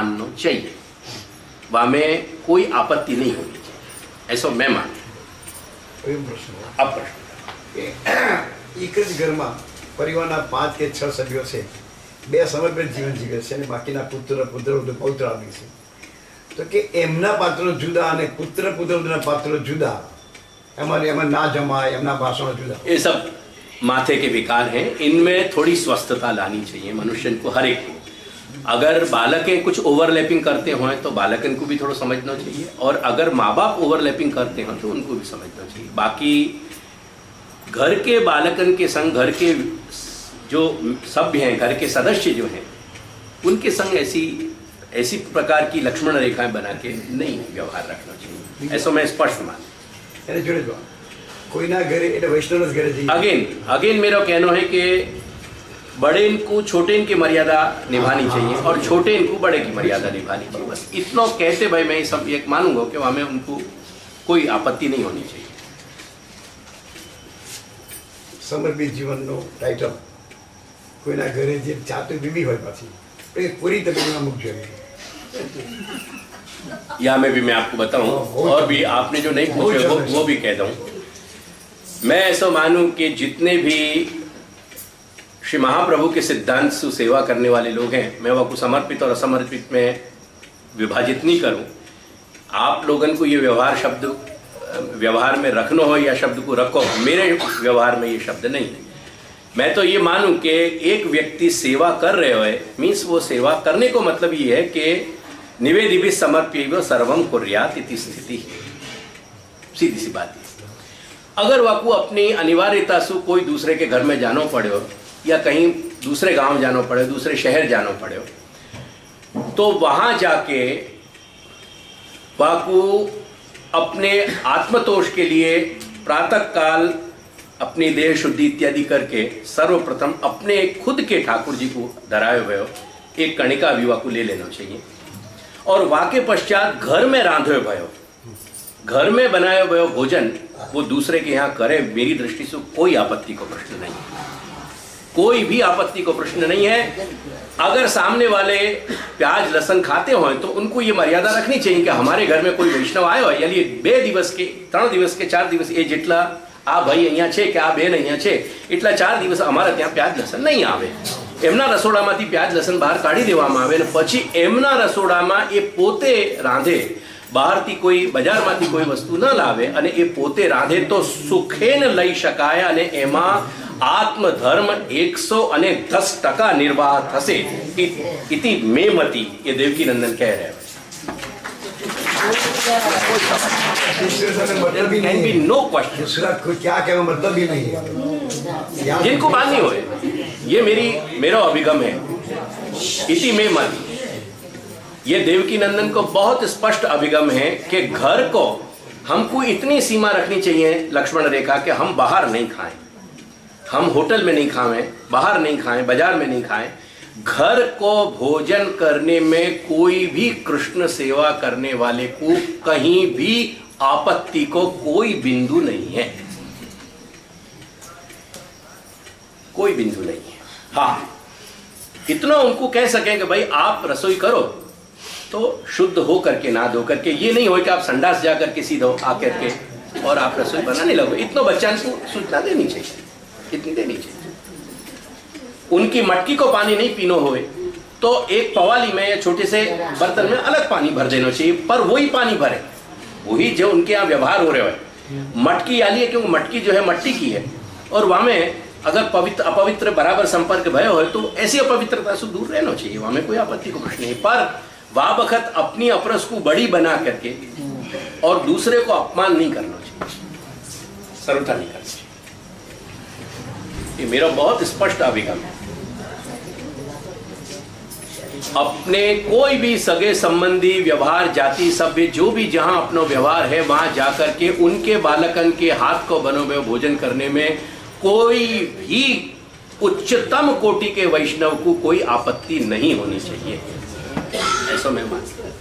मानना चाहिए, वामें कोई आपत्ति नहीं होनी चाहिए, ऐसा मैं मानू। अब प्रश्न एक જ ઘરમાં પરિવારના 5 કે 6 સભ્યો છે, 2 સમર્પિત જીવન જીવે છે અને બાકીના પુત્ર પૌત્ર આદિ છે, તો કે એમના પાત્રો જુદા અને પુત્ર પુત્રના પાત્રો જુદા, એમાં ના જમાય, એમના ભાષણો જુદા, ये सब माथे के विकार हैं, इनमें थोड़ी स्वस्थता लानी चाहिए मनुष्य को, हर एक को। अगर बालकें कुछ ओवरलैपिंग करते हों तो बालकन को भी थोड़ा समझना चाहिए, और अगर माँ बाप ओवरलैपिंग करते हों तो उनको भी समझना चाहिए। बाकी घर के बालकन के संग घर के जो सभ्य हैं, घर के सदस्य जो हैं, उनके संग ऐसी प्रकार की लक्ष्मण रेखाएं बना के नहीं व्यवहार रखना चाहिए, ऐसा मैं स्पष्ट मानूं। कोईना घरे એટલે વૈષ્ણવ જ ઘરે જઈએ। अगेन मेरा कहना है कि बड़े इनको छोटे इनकी मर्यादा निभानी चाहिए और छोटे इनको बड़े की मर्यादा निभानी चाहिए। बस इतना कहते भाई मैं सब एक मानूंगा कि हमें उनको कोई आपत्ति नहीं होनी चाहिए। समर्पित जीवनનો ટાઇટલ કોઈના ઘરે જે ચાતો બીબી હોય પાછી એ પૂરી તબીબીમાં મૂકજો। यहाँ में भी मैं आपको बताऊं, और भी आपने जो नहीं पूछे वो भी कह दूं। मैं ऐसा मानूं कि जितने भी श्री महाप्रभु के सिद्धांत से सेवा करने वाले लोग हैं, मैं वह को समर्पित और असमर्पित में विभाजित नहीं करूं। आप लोगन को ये व्यवहार में रखना हो या शब्द को रखो, मेरे व्यवहार में ये शब्द नहीं है। मैं तो ये मानूं कि एक व्यक्ति सेवा कर रहे हो मीन्स वो सेवा करने को मतलब ये है कि निवेदिभि समर्प्यैव सर्वम कुर्यात् इति स्थिति, सीधी सी बात है। अगर वाकू अपनी अनिवार्यता से कोई दूसरे के घर में जाना पड़े हो या कहीं दूसरे गांव जाना पड़े, दूसरे शहर जाना पड़े हो, तो वहां जाके वाकू अपने आत्मतोष के लिए प्रातः काल अपनी देह शुद्धि इत्यादि करके सर्वप्रथम अपने खुद के ठाकुर जी को धराए हुए हो एक कणिका भी वाकू ले लेना चाहिए, और वाके पश्चात घर में रांधे भयो, घर में बनाए हुए भोजन वो दूसरे के यहाँ करे, मेरी दृष्टि से कोई आपत्ति को प्रश्न नहीं है, कोई भी आपत्ति को प्रश्न नहीं है। अगर सामने वाले प्याज लहसुन खाते हो तो उनको ये मर्यादा रखनी चाहिए कि हमारे घर में कोई वैष्णव आयो है, यानी 2 दिवस के 3 दिवस के 4 दिवस એ જેટલા આ ભાઈ અહીંયા છે કે આ બેન અહીંયા છે એટલા 4 દિવસ અમારા ત્યાં પ્યાજ લસણ નહીં આવે, એમના રસોડામાંથી પ્યાજ લસણ બહાર કાઢી દેવામાં આવે અને પછી એમના રસોડામાં એ પોતે રાંધે, બહારથી કોઈ બજારમાંથી કોઈ વસ્તુ ન લાવે અને એ પોતે રાંધે તો સુખેન લઈ શકાય અને એમાં आत्मधर्म 110% निर्वाह थसे इति मेमति, ये देवकी नंदन कह रहे हैं। नो क्वेश्चन, क्या कहना मतलब भी नहीं है, जिनको बात नहीं होए, ये मेरा अभिगम है। इति मेमति, ये देवकी नंदन को बहुत स्पष्ट अभिगम है कि घर को हमको इतनी सीमा रखनी चाहिए लक्ष्मण रेखा कि हम बाहर नहीं खाएं, हम होटल में नहीं खाएं, बाहर नहीं खाएं, बाजार में नहीं खाएं। घर को भोजन करने में कोई भी कृष्ण सेवा करने वाले को कहीं भी आपत्ति को कोई बिंदु नहीं है, कोई बिंदु नहीं है। हाँ, इतना उनको कह सकें कि भाई आप रसोई करो तो शुद्ध हो करके, ना धो करके, ये नहीं हो कि आप संडास जा करके सीधो आकर के और आप रसोई बनाने लगो। इतना बच्चा को सूचना देनी चाहिए, इतनी देनी चाहिए। उनकी मटकी को पानी नहीं पीनो होए तो एक पवाली में या छोटे से बर्तन में अलग पानी भर देना चाहिए, पर वही पानी भरे, वही जो उनके यहाँ व्यवहार हो रहे हो। मटकी याली है क्योंकि मटकी जो है मट्टी की है, और वहाँ में अगर पवित्र अपवित्र बराबर संपर्क भय हो तो ऐसी अपवित्रता से दूर रहना चाहिए, वहाँ में कोई आपत्ति को प्रश्न नहीं। पर वाह बखत अपनी अपरस को बड़ी बना करके और दूसरे को अपमान नहीं करना चाहिए, सर्वथा नहीं करना चाहिए। ये मेरा बहुत स्पष्ट अभिगम है। अपने कोई भी सगे संबंधी व्यवहार, जाति सभ्य जो भी जहां अपना व्यवहार है वहां जाकर के उनके बालकन के हाथ को बनो हुए भोजन करने में कोई भी उच्चतम कोटि के वैष्णव को कोई आपत्ति नहीं होनी चाहिए, ऐसा मैं मानता हूं।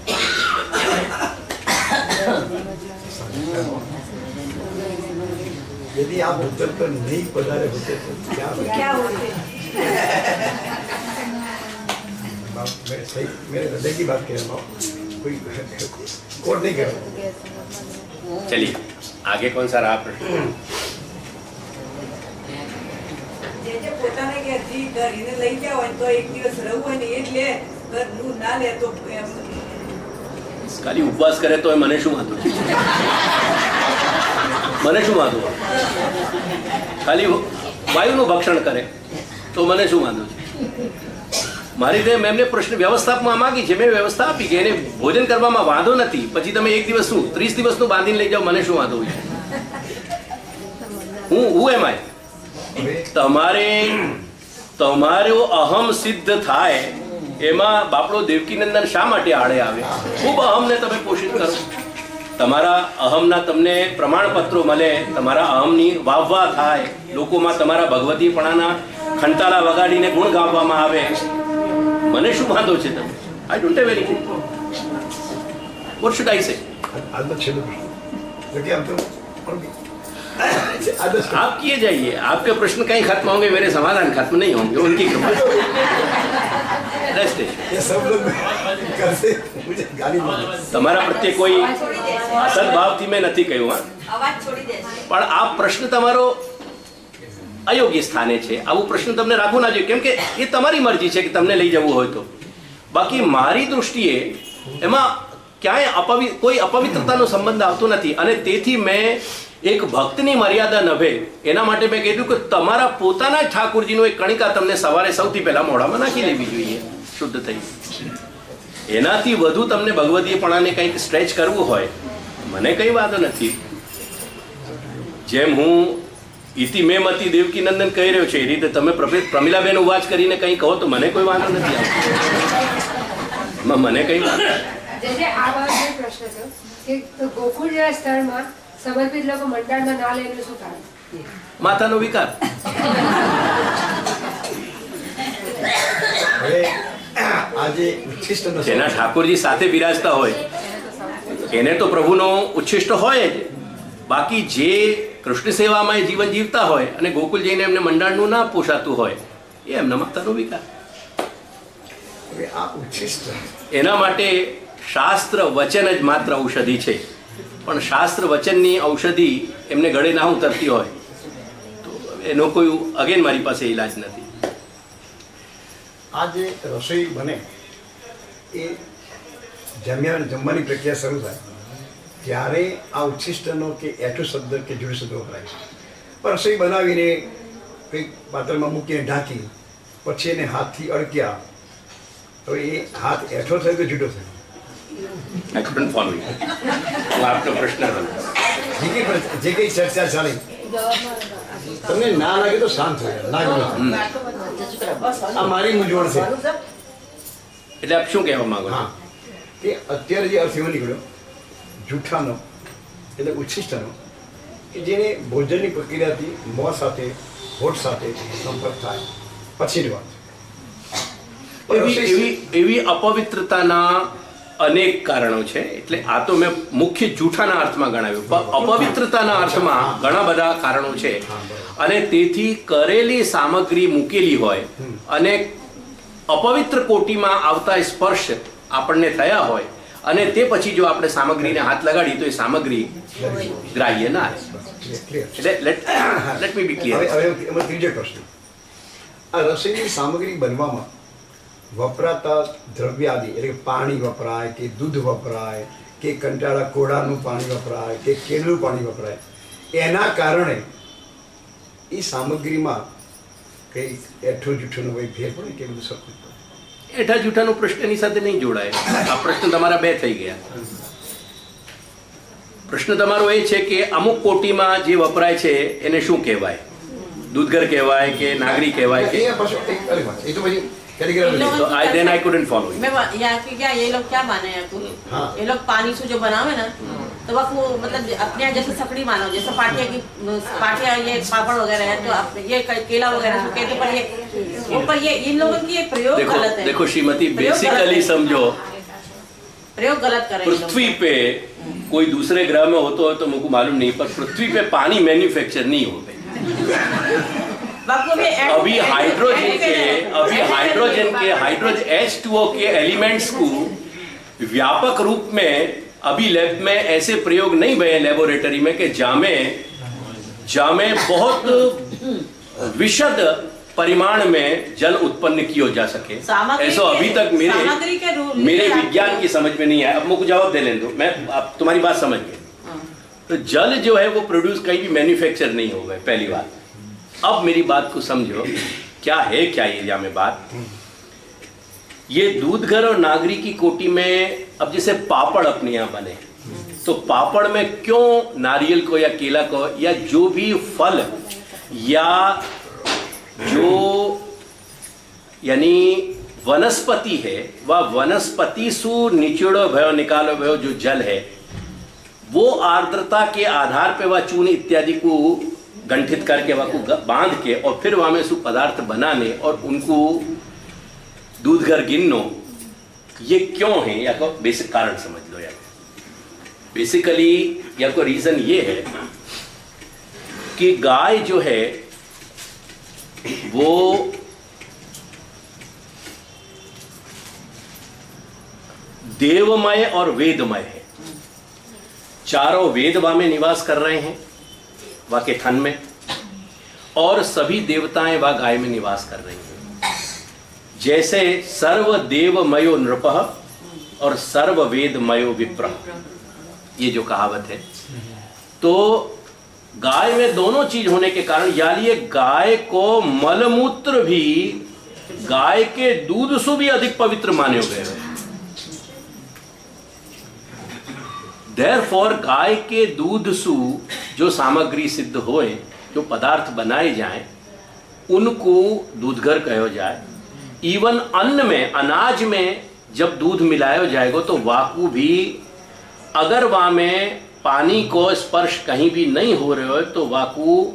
यदि आप होटल पर नहीं पधारे होते तो क्या होते? मैं सही मेरे हृदय की बात कह रहा हूँ, कोई कोट नहीं कर रहा। चलिए आगे कौन सा रहा प्रश्न? જે પોતાને કે જી ઘરને લઈ ગયા હોય તો એક દિવસ રહવું હોય ને એટલે ઘરનું ના લે તો ખાલી ઉપવાસ કરે તો મને શું વાંધો છે? મને શું વાંધો? ખાલી વાયુનું ભક્ષણ કરે તો મને શું વાંધો છે? મારી રીતે એમને પ્રશ્ન વ્યવસ્થાપમાં માગી છે, મેં વ્યવસ્થા આપી કે એને ભોજન કરવામાં વાંધો નથી, પછી તમે એક દિવસ શું 30 દિવસનું બાંધીને લઈ જાઓ, મને શું વાંધો છે? હું એમ આય તમારે તમારો અહમ સિદ્ધ થાય એમાં બાપડો દેવકીનંદન શા માટે આડે આવે? ખૂબ અહમને તમે પોષિત કરો, તમારા અહમના તમને પ્રમાણપત્રો મળે, તમારા અહમની વાહવાહ થાય, લોકોમાં તમારા ભગવતીપણાના ખંટાળા વગાડીને ગુણ ગાવામાં આવે, મને શું વાંધો છે? તમે I don't have anything. What should I સે? आज तो छेद क्योंकि हम तो आप किए जाइए, आपके प्रश्न कहीं खत्म होंगे, मेरे समाधान खत्म नहीं होंगे, उनकी कृपा. Rest assured. ये सब लोग करते मुझे गाली मारे। તમારા પ્રત્યે કોઈ સદભાવથી મેં નથી કહ્યું, હા, અવાજ છોડી દે. પણ આ પ્રશ્ન તમારો અયોગ્ય સ્થાને છે. આવું પ્રશ્ન તમને રાખવું ના જોઈએ, કેમ કે એ તમારી મરજી છે કે તમને લઈ જવું હોય તો. બાકી મારી દૃષ્ટિએ એમાં ક્યાંય કોઈ અપવિત્રતાનો સંબંધ આવતો નથી, અને તેથી મેં એક ભક્તની મર્યાદા નભે એના માટે મેં કીધું કે તમારા પોતાના ઠાકોરજીનો એક કણિકા તમને સવારે સૌથી પહેલા મોઢામાં નાખી લેવી જોઈએ, શુદ્ધ થઈ. એનાથી વધુ તમને ભગવદીયપણાને કંઈક સ્ટ્રેચ કરવું હોય, મને કંઈ વાંધો નથી. જેમ હું ઇતિ મેં મતી દેવકીનંદન કહી રહ્યો છે એ રીતે તમે પ્રમિલાબેન ઉવાચ કરીને કંઈ કહો તો મને કોઈ વાંધો નથી આવતો, મને કંઈ વાંધો. આ બાબતે પ્રશ્ન છે કે ગોકુળ જેવા સ્થળમાં સમર્પિત લોકો મંડળમાં ના લે એનું શું કારણ? માથાનો વિકાર. હવે આજે ઉચ્છિષ્ટ જેના ઠાકોરજી સાથે બિરાજતા હોય એને તો પ્રભુનો ઉચ્છિષ્ટ હોય જ. બાકી જે કૃષ્ણ સેવામાં જીવન જીવતા હોય અને ગોકુલ જઈને એમને મંડાણનું ના પોષાતું હોય એ એમના માથાનો વિકાર. હવે આ ઉચ્છિષ્ટ એના માટે શાસ્ત્ર વચન જ માત્ર ઔષધિ છે, પણ શાસ્ત્ર વચનની ઔષધિ એમને ગળે ના ઉતરતી હોય તો એનો કોઈ અગેન મારી પાસે ઈલાજ નથી. આ જે રસોઈ બને એ જમવાની પ્રક્રિયા શરૂ થાય ત્યારે આ ઉચ્છિષ્ટનો કે એઠું શબ્દ કે જુડો શબ્દ વપરાય છે. પણ રસોઈ બનાવીને કંઈક પાત્રમાં મૂકીને ઢાંકી પછી એને હાથથી અડક્યા, તો એ હાથ એઠો થયો કે જુદો થયો? I couldn't follow you. હું આપનો પ્રશ્ન જે કંઈ ચર્ચા ચાલી તમને ના લાગે તો શાંત થઈ જાય, આ મારી મૂંઝવણ છે. એટલે આપ શું કહેવા માંગો છો? હા, કે અત્યારે જે અર્થ એવો નીકળ્યો જૂઠાનો એટલે ઉચ્છિષ્ટનો કે જેને ભોજનની પ્રક્રિયાથી મોં સાથે હોઠ સાથે સંપર્ક થાય પછીની વાત. એવી અપવિત્રતાના અનેક કારણો છે. એટલે આ તો મેં મુખ્ય જૂઠાના અર્થમાં ગણાવ્યું, પણ અપવિત્રતાના અર્થમાં ઘણા બધા કારણો છે. અને તેથી કરેલી સામગ્રી મૂકેલી હોય અને અપવિત્ર કોટીમાં આવતા સ્પર્શ આપણને થયા હોય અને તે પછી જો આપણે સામગ્રીને હાથ લગાડી તો એ સામગ્રી ગ્રાહ્ય ના આવે. એટલે લેટ મી બી ક્લિયર. હવે એમાં ત્રીજો પ્રશ્ન, આ રસોઈની સામગ્રી બનવામાં વપરાતા દ્રવ્યાદિ એટલે કે પાણી વપરાય કે દૂધ વપરાય કે કંટાળા કોળાનું પાણી વપરાય કે કેળનું પાણી વપરાય, એના કારણે એ સામગ્રીમાં કંઈ એઠો જૂઠોનો કોઈ ફેર પડે કે બધું સરખું પડે? એઠા જૂઠાનો પ્રશ્નની સાથે નહીં જોડાય. આ પ્રશ્ન તમારા બે થઈ ગયા. પ્રશ્ન તમારો એ છે કે અમુક કોટીમાં જે વપરાય છે એને શું કહેવાય? દૂધઘર કહેવાય કે નાગરી કહેવાય કે? એ પાછું એક અલગ વાત, એ તો પછી तो then I couldn't follow you. मैं यहाँ की क्या ये लोग क्या माने हैं आपको? हाँ। ये लोग पानी से जो बनावे ना तो वो मतलब अपने यहाँ जैसे सकड़ी मानो, जैसे पाटिया ये पापड़ वगैरह है तो आप ये केला वगैरह तो कहते पर ये इन लोगों की ये प्रयोग गलत है. देखो श्रीमती, बेसिकली समझो, प्रयोग गलत कर रहे हैं. पृथ्वी पे कोई दूसरे ग्रह में होता हो तो मुझको मालूम नहीं, पर पृथ्वी पे पानी मैन्युफैक्चर नहीं होते. वाकई में अभी हाइड्रोजन के H2O के एलिमेंट्स को व्यापक रूप में अभी लैब में ऐसे प्रयोग नहीं हुए लेबोरेटरी में कि जामे बहुत विशद परिमाण में जल उत्पन्न किया जा सके। ऐसा अभी तक मेरे विज्ञान की समझ में नहीं है। अब मुझे जवाब दे लें दो, मैं अब तुम्हारी बात समझ गई। तो जल जो है वो प्रोड्यूस कहीं भी मैन्युफैक्चर नहीं हो गए, पहली बात। अब मेरी बात को समझो, क्या है क्या ये जामे बात। ये दूधघर और नागरी की कोटि में अब जैसे पापड़ अपने यहाँ बने, तो पापड़ में क्यों नारियल को या केला को या जो भी फल या जो यानी वनस्पति है वह वनस्पति सु निचोड़ो भयो निकालो भयो जो जल है वो आर्द्रता के आधार पे वह चूर्ण इत्यादि को गंठित करके वह को बांध के और फिर वहां में सु पदार्थ बनाने और उनको दूधघर गिनो, ये क्यों है या को बेसिक कारण समझ लो। यार बेसिकली या को रीजन ये है कि गाय जो है वो देवमय और वेदमय है। चारों वेद वा में निवास कर रहे हैं वा के थन में, और सभी देवताएं वा गाय में निवास कर रही हैं। जैसे सर्व देवमयो नृपः और सर्व वेदमयो विप्रः, ये जो कहावत है। तो गाय में दोनों चीज होने के कारण यानी गाय को मलमूत्र भी गाय के दूध से भी अधिक पवित्र माने हुए हैं। Therefore, गाय के दूध से जो सामग्री सिद्ध होए, जो पदार्थ बनाए जाएं, उनको दूधघर कहो जाए। इवन अन्न में, अनाज में जब दूध मिलाया जाएगा तो वाकु भी अगर वहां में पानी को स्पर्श कहीं भी नहीं हो रहे हो तो वाकु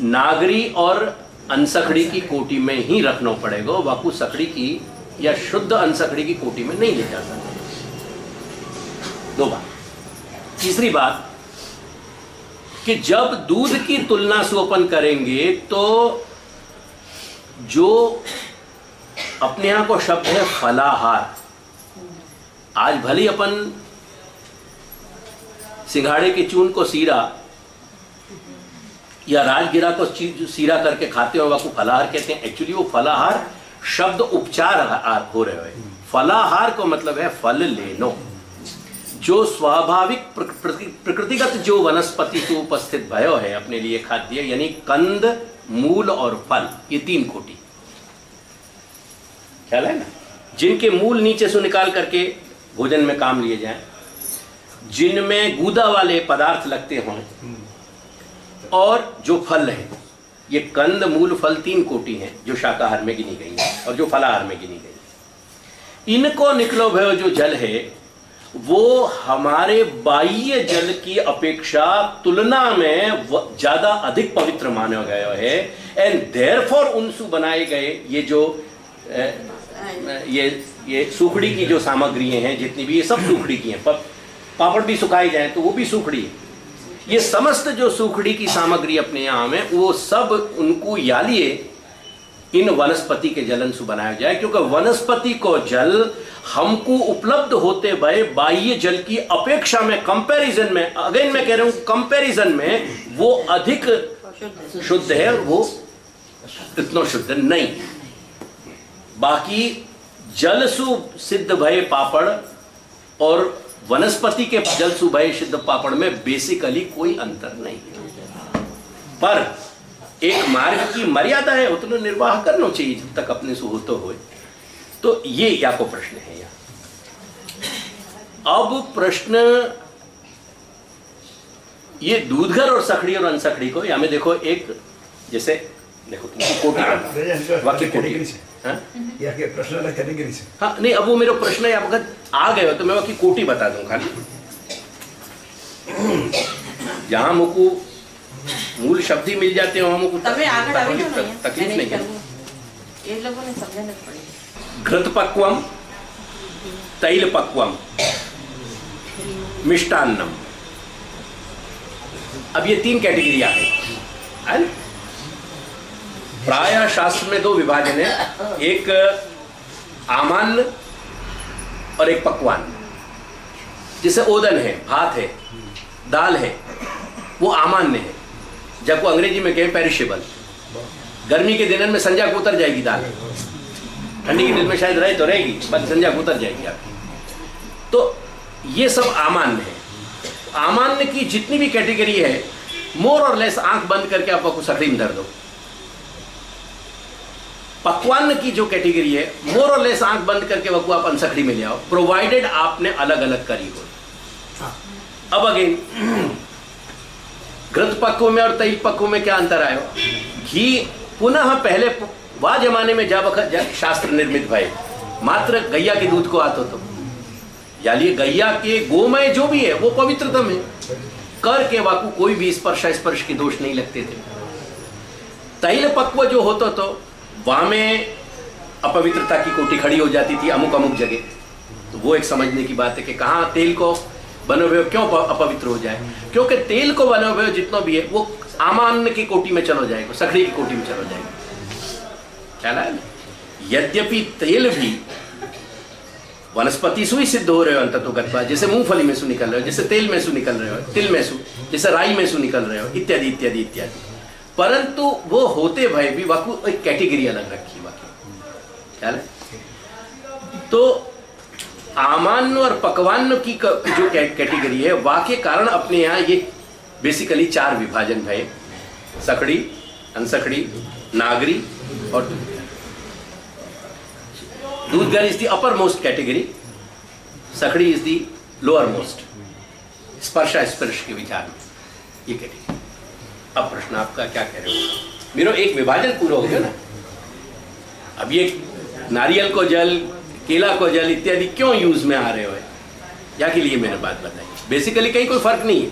नागरी और अनसखड़ी की कोटि में ही रखना पड़ेगा। वाकु सखड़ी की या शुद्ध अनसखड़ी की कोटि में नहीं ले जा सकते। दो बात। तीसरी बात कि जब दूध की तुलना से अपन करेंगे तो जो अपने यहां को शब्द है फलाहार, आज भले अपन सिंघाड़े के चून को सीरा या राजगिरा को सीरा करके खाते हो को फलाहार कहते हैं। एक्चुअली वो फलाहार शब्द उपचार हो रहे हैं। फलाहार को मतलब है फल लेनो, जो स्वाभाविक प्रकृतिगत जो वनस्पति को उपस्थित भयो है अपने लिए खाद्य, यानी कंद, मूल और फल, ये तीन कोटि ख्याल है ना, जिनके मूल नीचे से निकाल करके भोजन में काम लिए जाएं, जिनमें गूदा वाले पदार्थ लगते हों, और जो फल है। ये कंद, मूल, फल तीन कोटि हैं जो शाकाहार में गिनी गई है और जो फलाहार में गिनी गई। इनको निकलो भयो जो जल है वो हमारे बाह्य जल की अपेक्षा तुलना में ज्यादा अधिक पवित्र माना गया है। एंड देयरफॉर उनसे बनाए गए ये जो ये सूखड़ी की जो सामग्रियां हैं जितनी भी, ये सब सूखड़ी की हैं। पापड़ भी सुखाए जाए तो वो भी सूखड़ी है। ये समस्त जो सूखड़ी की सामग्री अपने यहाँ में वो सब उनको यालिए इन वनस्पति के जलन से बनाया जाए, क्योंकि वनस्पति को जल हमको उपलब्ध होते भय बाह्य जल की अपेक्षा में, कंपैरिजन में, अगेन मैं कह रहा हूं कंपैरिजन में वो अधिक शुद्ध है, वो इतना शुद्ध नहीं। बाकी जल सु सिद्ध भय पापड़ और वनस्पति के जल सु भय सिद्ध पापड़ में बेसिकली कोई अंतर नहीं, पर एक मार्ग की मर्यादा है, उतना निर्वाह करना चाहिए जब तक अपने से होते हुए। तो ये या को प्रश्न है। यहाँ अब प्रश्न ये दूधघर और सखड़ी और अनसखड़ी को या में देखो, एक जैसे देखो तुमको कोटि वाक्य कोटि या के प्रश्न करेंगे से। हाँ नहीं, अब वो मेरा प्रश्न है, आप अगर आ गए हो तो मैं वाक्य कोटि बता दूं खाली। जहां मुझको मूल शब्द ही मिल जाते हो हमको तकलीफ नहीं है। ये लोगों ने समझना पड़ेगा। घृत पक्वम, तैल पक्वम, मिष्टान्नम। अब ये तीन कैटेगरी आ गई। प्रायः शास्त्र में दो विभाजन है, एक आमान्य और एक पकवान। जैसे ओदन है, भात है, दाल है, वो आमान्य है, जब वो अंग्रेजी में कहे पेरिशेबल। गर्मी के दिनों में संजा को उतर जाएगी दाल, ठंडी के दिन में शायद रहे तो रहेगी, पर संजा को उतर जाएगी आपकी। तो ये सब आमान्य है। आमान्य की जितनी भी कैटेगरी है, मोर और लेस आंख बंद करके आप को सकड़ी में धर दो। पकवान की जो कैटेगरी है, मोर और लेस आंख बंद करके वकू आप अनसखड़ी में ले आओ, प्रोवाइडेड आपने अलग अलग करी हो। अब अगेन घृत पक्व में और तैल पक्व में क्या अंतर आयो? घी पुनः पहले वह जमाने में जब शास्त्र निर्मित भय मात्र गैया के दूध को आतो तो, यानी गैया के गोमय जो भी है वो पवित्रतम है, कर के वाकू कोई भी स्पर्श के दोष नहीं लगते थे। तैल पक्व जो होता तो वहां में अपवित्रता की कोटि खड़ी हो जाती थी अमुक अमुक जगह। तो वो एक समझने की बात है कि कहाँ तेल को बने हुए क्यों अपवित्र हो जाए, क्योंकि तेल को बने हुए जितना भी है वो आमान्य की कोटि में चलो जाएगा, सखड़ी की कोटि में चलो जाएगा। ख्याल है? यद्यपि तेल भी वनस्पति से ही सिद्ध हो रहे हो अंततोगत्वा, जैसे मूंगफली में से निकल रहे हो, जैसे तेल में से निकल रहे हो, तिल में से, जैसे राई में से निकल रहे हो, इत्यादि इत्यादि इत्यादि। परंतु वो होते भय भी वाकु एक कैटेगरी अलग रखी वाकई। ख्याल है? तो आमान्य और पकवान की जो कैटेगरी है वाके कारण अपने यहाँ ये बेसिकली 4 विभाजन है: सखड़ी, अनसखड़ी, नागरी और दूधगर। दूधगर is the uppermost category, सखड़ी इज द लोअर मोस्ट, स्पर्श के विचार में ये कैटेगरी। अब प्रश्न आपका क्या कह रहे हो? मेरा एक विभाजन पूरा हो गया ना। अब ये नारियल को जल, केला को जल इत्यादि क्यों यूज में आ रहे हो या के लिए मैंने बात बताई। बेसिकली कहीं कोई फर्क नहीं है,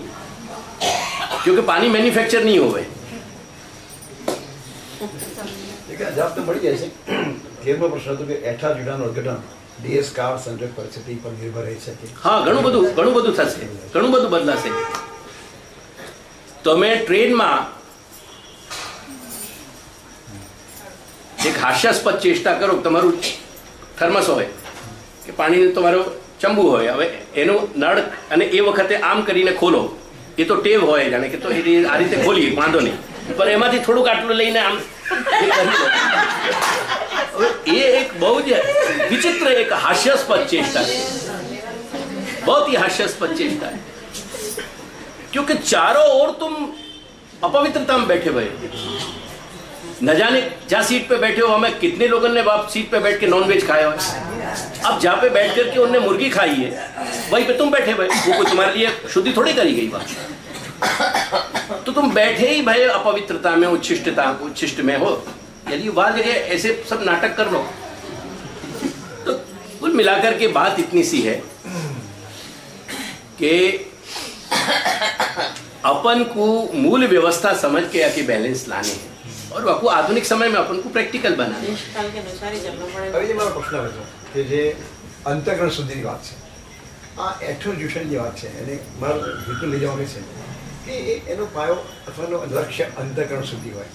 क्योंकि पानी मैन्युफैक्चर नहीं हो गए। जब तो बड़ी ऐसे केवल प्रश्न હતો કે એઠા જુડાનો અર્થઘટન દેશ કાળ સંજોગ પરિસ્થિતિ પર નિર્ભર રહી શકે। हाँ, ઘણું બધું થશે, ઘણું બધું બદલાશે। તમે ટ્રેનમાં એક હાસ્યાસ્પદ ચેષ્ટા કરો, તમારું થર્મસ હોય કે પાણીનું તમારો ચંબુ હોય, હવે એનું નળ અને એ વખતે આમ કરીને ખોલો, એ તો ટેવ હોય જાણે કે તો એ આ રીતે ખોલીએ વાંધો નહીં, પણ એમાંથી થોડુંક આટલું લઈને આમ ये एक बहुत विचित्र एक हास्यास्पद चेष्टा है, बहुत ही हास्यास्पद चेष्टा है, क्योंकि चारों ओर तुम अपवित्रता में बैठे हुए। न जाने जहाँ सीट पे बैठे हो, हमें कितने लोगों ने बाप सीट पे बैठ के नॉनवेज खाया हो। अब जहाँ पे बैठ करके उनने मुर्गी खाई है, वहीं पे तुम बैठे हुए, वो कोई तुम्हारे लिए शुद्धि थोड़ी करी गई बात। तो तुम बैठे ही भाई अपवित्रता में, उच्छिष्ट में हो। यदि वह जगह ऐसे सब नाटक कर लो तो कुल मिलाकर के बात इतनी सी है कि अपन को मूल व्यवस्था समझ के आके बैलेंस लाने हैं और वह आधुनिक समय में अपन को प्रैक्टिकल बनाने हैं। काल के अनुसार ही चलना હવે पड़ेगा। જે મારો પ્રશ્ન હતો કે જે અંતઃકરણ સુધીની વાત છે, આ એટ્રોજ્યુશન જે વાત છે એને મારો હેતુ લઈ જવાનો છે કે એનો પાયો અથવા એનો લક્ષ્ય અંતઃકરણ સુધી હોય।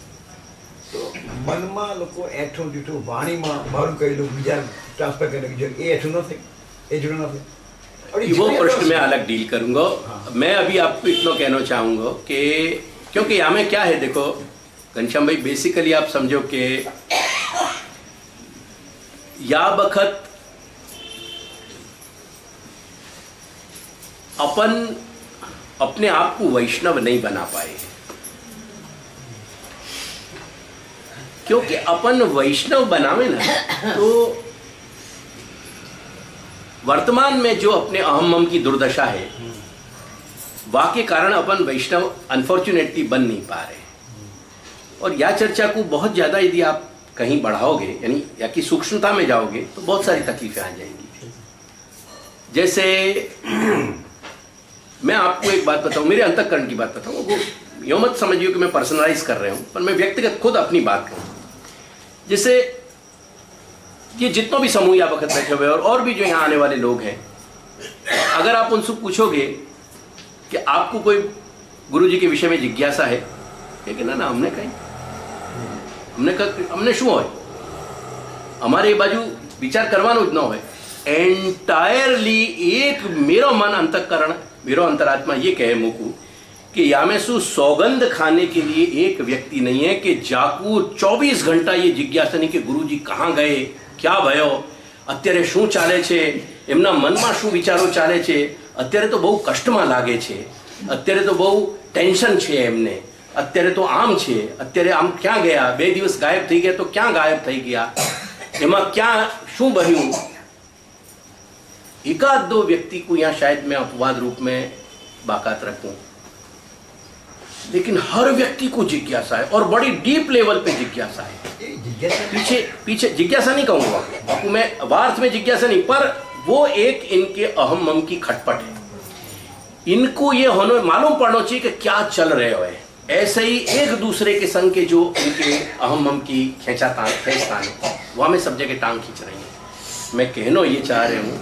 તો મનમાં લોકો એઠું જૂઠું વાણીમાં મારું કહી દઉં, બીજા ટ્રાન્સફર કરી દઉં, એ એઠું નથી, એ જૂઠું નથી। वो प्रश्न मैं अलग डील करूंगा। मैं अभी आपको इतना कहना चाहूंगा कि क्योंकि यहाँ में क्या है, देखो घनश्याम भाई, बेसिकली आप समझो कि या बखत अपन अपने आप को वैष्णव नहीं बना पाए, क्योंकि अपन वैष्णव बनावे ना तो वर्तमान में जो अपने अहम की दुर्दशा है, वाके कारण अपन वैष्णव अनफॉर्चुनेटली बन नहीं पा रहे। और यह चर्चा को बहुत ज़्यादा यदि आप कहीं बढ़ाओगे, यानी या कि सूक्ष्मता में जाओगे, तो बहुत सारी तकलीफें आ जाएंगी। जैसे मैं आपको एक बात बताऊं, मेरे अंतःकरण की बात बताऊं, वो यूँ मत समझिए कि मैं पर्सनलाइज कर रहा हूँ, पर मैं व्यक्तिगत खुद अपनी बात कहूँ। जैसे ये जितना भी समूह या वक्त बैठे हुए और भी जो यहाँ आने वाले लोग हैं, अगर आप उनसे पूछोगे कि आपको कोई गुरु जी के विषय में जिज्ञासा है, लेकिन ना हमने कहीं અમને શું હોય, અમારે એ બાજુ વિચાર કરવાનો જ ન હોય. एंटायरली एक मेरो मन अंतकरण मेरो अंतरात्मा ये कहे मुकू कि यामेसु सौगंध खाने के लिए एक व्यक्ति नहीं है कि जाकू 24 घंटा ये जिज्ञासा नहीं कि गुरुजी कहाँ गए, क्या भयो, અત્યારે શું ચાલે છે, એમના મનમાં શું વિચારો ચાલે છે, અત્યારે તો બહુ કષ્ટમાં લાગે છે, અત્યારે તો બહુ ટેન્શન છે એમને, અત્યારે તો આમ છે, અત્યારે આમ ક્યાં ગયા, 2 દિવસ ગાયબ થઈ ગયા તો ક્યાં ગાયબ થઈ ગયા, એમાં ક્યાં શું બન્યું. एकाध दो व्यक्ति को यहाँ शायद मैं अपवाद रूप में बाकात रखूं, लेकिन हर व्यक्ति को जिज्ञासा है और बड़ी डीप लेवल पे जिज्ञासा है. पीछे पीछे जिज्ञासा नहीं कहूंगा बापू मैं, वार्थ में जिज्ञासा नहीं, पर वो एक इनके अहम मम की खटपट है. इनको ये होने मालूम पड़ना चाहिए कि क्या चल रहे हो. ऐसे ही एक दूसरे के संग के जो इनके अहम मम की खेचातान है वो हमें सब जगह टांग खींच रही है. मैं कहना ये चाह रहे हूँ,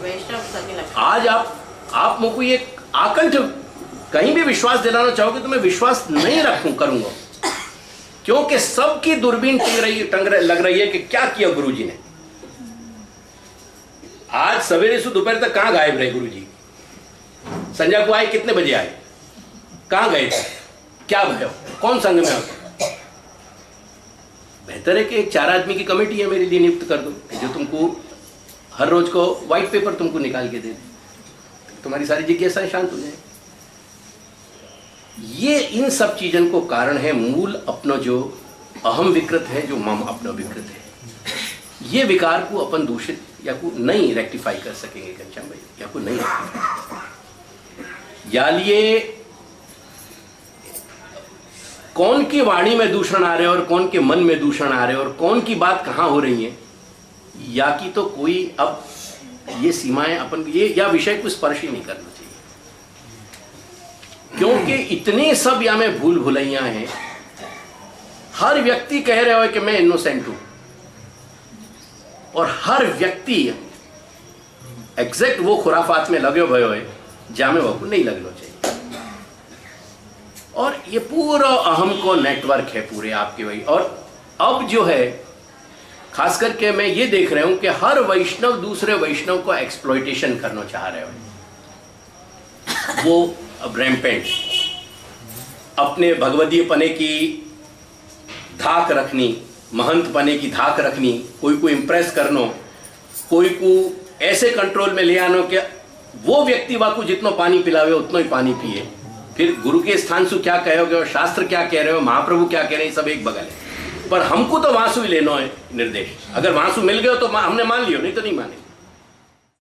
आज आप मुझको ये आकंठ कहीं भी विश्वास दिलाना चाहोगे तो मैं विश्वास नहीं करूंगा, क्योंकि सबकी दूरबीन लग रही है कि क्या किया गुरुजी ने. आज सवेरे से दोपहर तक कहां गायब रहे गुरुजी, संजय को आए कितने बजे आए, कहां गए थे, क्या भयो, कौन संग में होते. बेहतर है कि एक 4 आदमी की कमेटी है मेरे लिए नियुक्त कर दो जो तुमको हर रोज को व्हाइट पेपर तुमको निकाल के दे दे, तुम्हारी सारी जिज्ञासाएं शांत हो जाए. ये इन सब चीजों को कारण है मूल अपना जो अहम विकृत है, जो मम अपना विकृत है. ये विकार को अपन दूषित या को नहीं रेक्टिफाई कर सकेंगे घनश्याम भाई, या को नहीं या लिए कौन की वाणी में दूषण आ रहे और कौन के मन में दूषण आ रहे और कौन की बात कहां हो रही है, या कि तो कोई अब ये सीमाएं अपन ये या विषय को स्पर्श ही नहीं करना चाहिए, क्योंकि इतने सब या में भूल भुलैया हैं. हर व्यक्ति कह रहे हो कि मैं इनोसेंट हूं और हर व्यक्ति एग्जैक्ट वो खुराफात में लगे भयो है जहां में वो नहीं लगना चाहिए. और ये पूरा अहम को नेटवर्क है पूरे आपके वही. और अब जो है खास करके मैं ये देख रहा हूं कि हर वैष्णव दूसरे वैष्णव को एक्सप्लॉइटेशन करना चाह रहे हो. वो रैम्पेंट अपने भगवदीय पने की धाक रखनी, महंत पने की धाक रखनी, कोई को इम्प्रेस करनो, कोई को ऐसे कंट्रोल में ले आनो कि वो व्यक्ति वाकू जितना पानी पिलावे उतना ही पानी पिए. फिर गुरु के स्थान से क्या कहोगे और शास्त्र क्या कह रहे हो, महाप्रभु क्या कह रहे हैं, सब एक बगल है. पर हमको तो वासु ही लेना है निर्देश. अगर वासु मिल गया तो हमने मान लियो, नहीं तो नहीं माने.